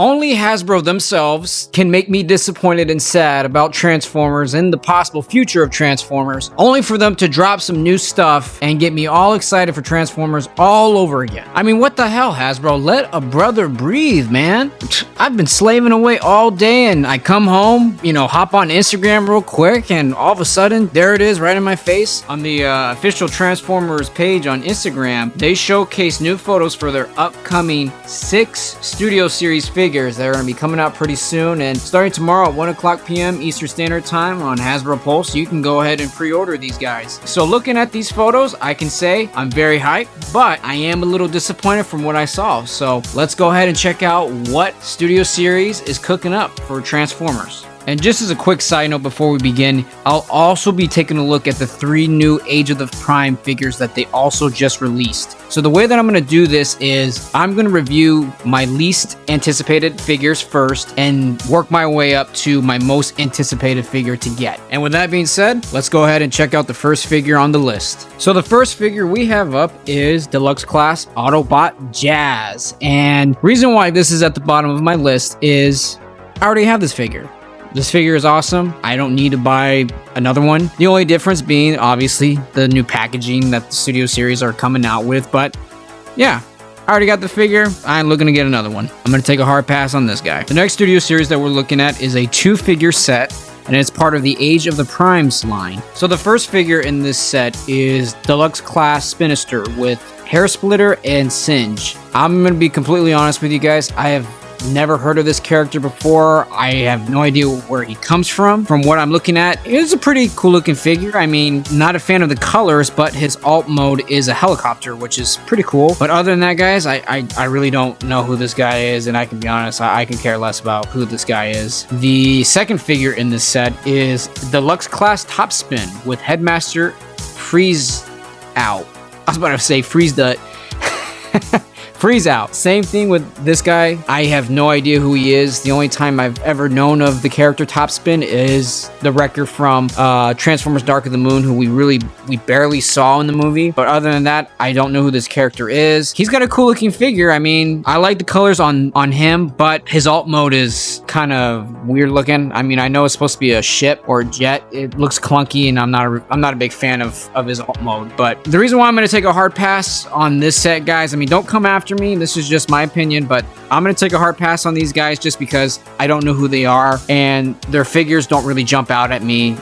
Only Hasbro themselves can make me disappointed and sad about Transformers and the possible future of Transformers, only for them to drop some new stuff and get me all excited for Transformers all over again. I mean, what the hell, Hasbro? Let a brother breathe, man. I've been slaving away all day and I come home, hop on Instagram real quick, and all of a sudden, there it is right in my face. On the official Transformers page on Instagram, they showcase new photos for their upcoming 6 Studio Series figures that are going to be coming out pretty soon, and starting tomorrow at 1 o'clock p.m. Eastern Standard Time on Hasbro Pulse, you can go ahead and pre-order these guys. So looking at these photos, I can say I'm very hyped, but I am a little disappointed from what I saw. So let's go ahead and check out what Studio Series is cooking up for Transformers. And just as a quick side note before we begin, I'll also be taking a look at the 3 new Age of the Prime figures that they also just released. So the way that I'm going to do this is I'm going to review my least anticipated figures first and work my way up to my most anticipated figure to get. And with that being said, let's go ahead and check out the first figure on the list. So the first figure we have up is Deluxe Class Autobot Jazz. And reason why this is at the bottom of my list is I already have this figure. This figure is awesome. I don't need to buy another one. The only difference being, obviously, the new packaging that the Studio Series are coming out with. But, yeah, I already got the figure. I ain't looking to get another one. I'm going to take a hard pass on this guy. The next Studio Series that we're looking at is a 2-figure set, and it's part of the Age of the Primes line. So the first figure in this set is Deluxe Class Spinister with Hair Splitter and Singe. I'm going to be completely honest with you guys. I have never heard of this character before. I have no idea where he comes from. From what I'm looking at, it's a pretty cool looking figure. I mean, not a fan of the colors, but his alt mode is a helicopter, which is pretty cool. But other than that, guys, I really don't know who this guy is, and I can be honest, I can care less about who this guy is. The second figure in this set is Deluxe Class Top Spin with Headmaster Freeze Out. I was about to say Freeze Dut. Freeze Out. Same thing with this guy. I have no idea who he is. The only time I've ever known of the character Top Spin is the Wrecker from Transformers Dark of the Moon, who we barely saw in the movie. But other than that, I don't know who this character is. He's got a cool looking figure. I mean, I like the colors on him, but his alt mode is kind of weird looking. I mean, I know it's supposed to be a ship or a jet. It looks clunky, and I'm not a big fan of his alt mode. But the reason why I'm going to take a hard pass on this set, guys, I mean, don't come after me. This is just my opinion, but I'm going to take a hard pass on these guys just because I don't know who they are, and their figures don't really jump out at me.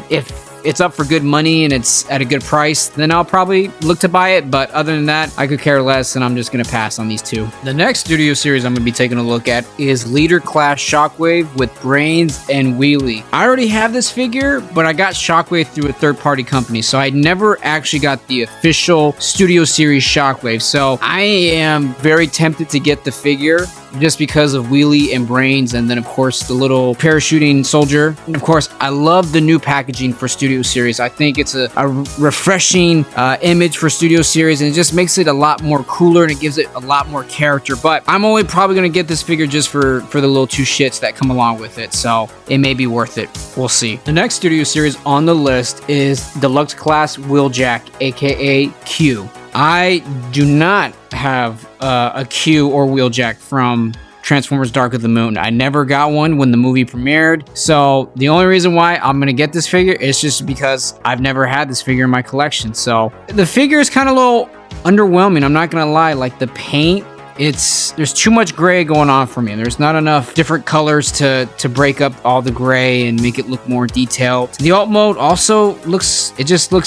If it's up for good money and it's at a good price, then I'll probably look to buy it. But other than that, I could care less, and I'm just going to pass on these two. The next Studio Series I'm going to be taking a look at is Leader Class Shockwave with Brains and Wheelie. I already have this figure, but I got Shockwave through a third-party company, so I never actually got the official Studio Series Shockwave. So I am very tempted to get the figure just because of Wheelie and Brains, and then of course the little parachuting soldier. And of course, I love the new packaging for Studio Series. I think it's a refreshing image for Studio Series, and it just makes it a lot more cooler, and it gives it a lot more character. But I'm only probably going to get this figure just for the little 2 shits that come along with it, so it may be worth it. We'll see. The next Studio Series on the list is Deluxe Class Wheeljack, aka Q. I do not have a Q or Wheeljack from Transformers Dark of the Moon. I never got one when the movie premiered, so the only reason why I'm gonna get this figure is just because I've never had this figure in my collection. So the figure is kind of a little underwhelming, I'm not gonna lie. Like, the paint, there's too much gray going on for me. There's not enough different colors to break up all the gray and make it look more detailed. The alt mode also looks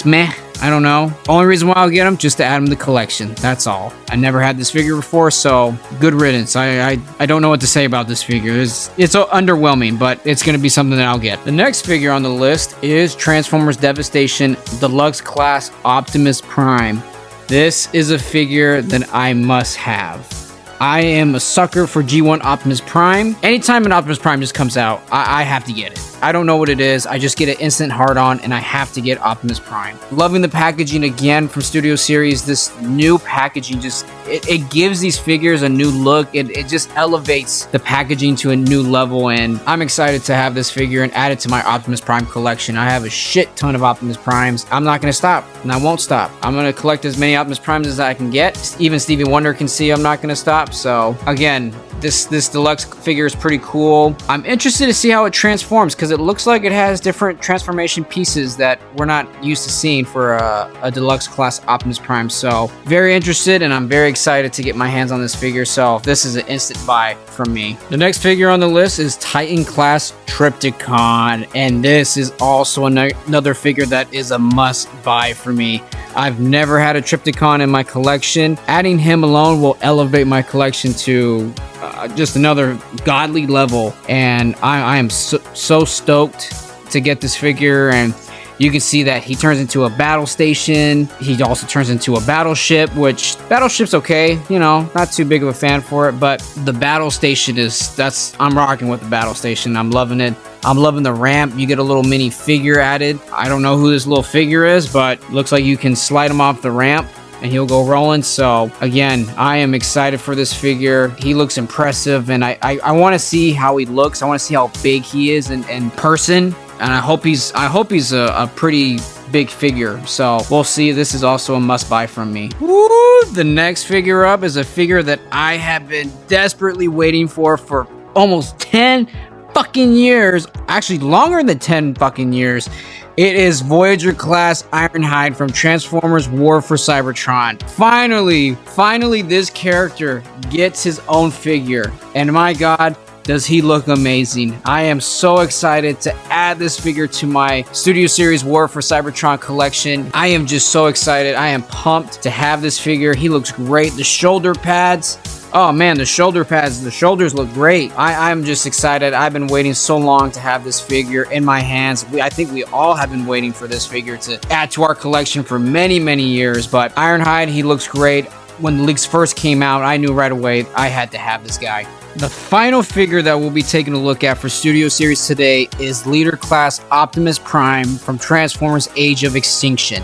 meh. I don't know. Only reason why I'll get them, just to add them to the collection. That's all. I never had this figure before, so good riddance. I don't know what to say about this figure. It's underwhelming, but it's going to be something that I'll get. The next figure on the list is Transformers Devastation Deluxe Class Optimus Prime. This is a figure that I must have. I am a sucker for G1 Optimus Prime. Anytime an Optimus Prime just comes out, I have to get it. I don't know what it is. I just get an instant hard on, and I have to get Optimus Prime. Loving the packaging again from Studio Series. This new packaging it gives these figures a new look. It just elevates the packaging to a new level, and I'm excited to have this figure and add it to my Optimus Prime collection. I have a shit ton of Optimus Primes. I'm not going to stop, and I won't stop. I'm going to collect as many Optimus Primes as I can get. Even Stevie Wonder can see I'm not going to stop. So again, This deluxe figure is pretty cool. I'm interested to see how it transforms because it looks like it has different transformation pieces that we're not used to seeing for a deluxe class Optimus Prime. So very interested, and I'm very excited to get my hands on this figure. So this is an instant buy from me. The next figure on the list is Titan class Trypticon, and this is also another figure that is a must buy for me. I've never had a Trypticon in my collection. Adding him alone will elevate my collection to just another godly level, and I am so stoked to get this figure. And you can see that he turns into a battle station. He also turns into a battleship, which battleship's okay, you know, not too big of a fan for it, but the battle station I'm rocking with the battle station. I'm loving it. I'm loving the ramp. You get a little mini figure added. I don't know who this little figure is, but looks like you can slide him off the ramp and he'll go rolling. So again, I am excited for this figure. He looks impressive, and I want to see how he looks. I want to see how big he is in person, and I hope he's a pretty big figure. So we'll see. This is also a must buy from me. Woo! The next figure up is a figure that I have been desperately waiting for almost 10 fucking years, actually longer than 10 fucking years. It is Voyager class Ironhide from Transformers War for Cybertron. Finally this character gets his own figure, and my god, does he look amazing. I am so excited to add this figure to my Studio Series War for Cybertron collection. I am just so excited. I am pumped to have this figure. He looks great. The shoulder pads, oh man, the shoulder pads, the shoulders look great. I'm just excited. I've been waiting so long to have this figure in my hands. I think we all have been waiting for this figure to add to our collection for many years, but Ironhide, he looks great. When the leaks first came out, I knew right away I had to have this guy. The final figure that we'll be taking a look at for Studio Series today is Leader Class Optimus Prime from Transformers Age of Extinction.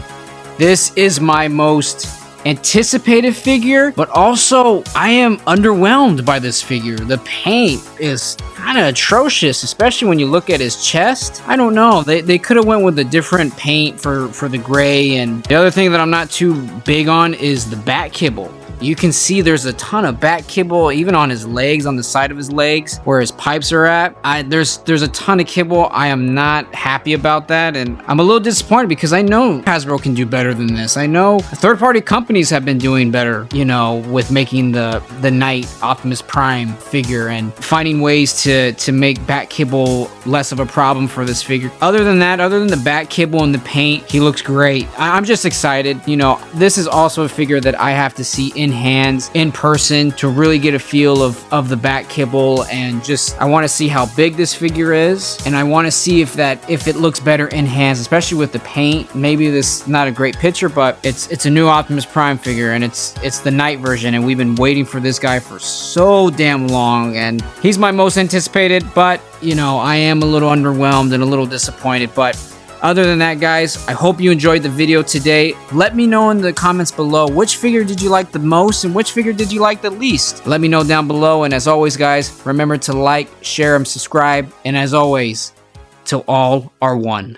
This is my most anticipated figure, but also I am underwhelmed by this figure. The paint is kind of atrocious, especially when you look at his chest. I don't know, they could have went with a different paint for the gray. And the other thing that I'm not too big on is the back kibble. You can see there's a ton of back kibble, even on his legs, on the side of his legs, where his pipes are at. There's a ton of kibble. I am not happy about that, and I'm a little disappointed because I know Hasbro can do better than this. I know third-party companies have been doing better, you know, with making the Knight Optimus Prime figure and finding ways to make back kibble less of a problem for this figure. Other than that, other than the back kibble and the paint, he looks great. I'm just excited. You know, this is also a figure that I have to see in hands, in person, to really get a feel of the back kibble, and just I want to see how big this figure is, and I want to see if it looks better in hands, especially with the paint. Maybe this is not a great picture, but it's a new Optimus Prime figure, and it's the Knight version, and we've been waiting for this guy for so damn long, and he's my most anticipated. But you know, I am a little underwhelmed and a little disappointed. But other than that, guys, I hope you enjoyed the video today. Let me know in the comments below, which figure did you like the most and which figure did you like the least? Let me know down below. And as always, guys, remember to like, share, and subscribe. And as always, till all are one.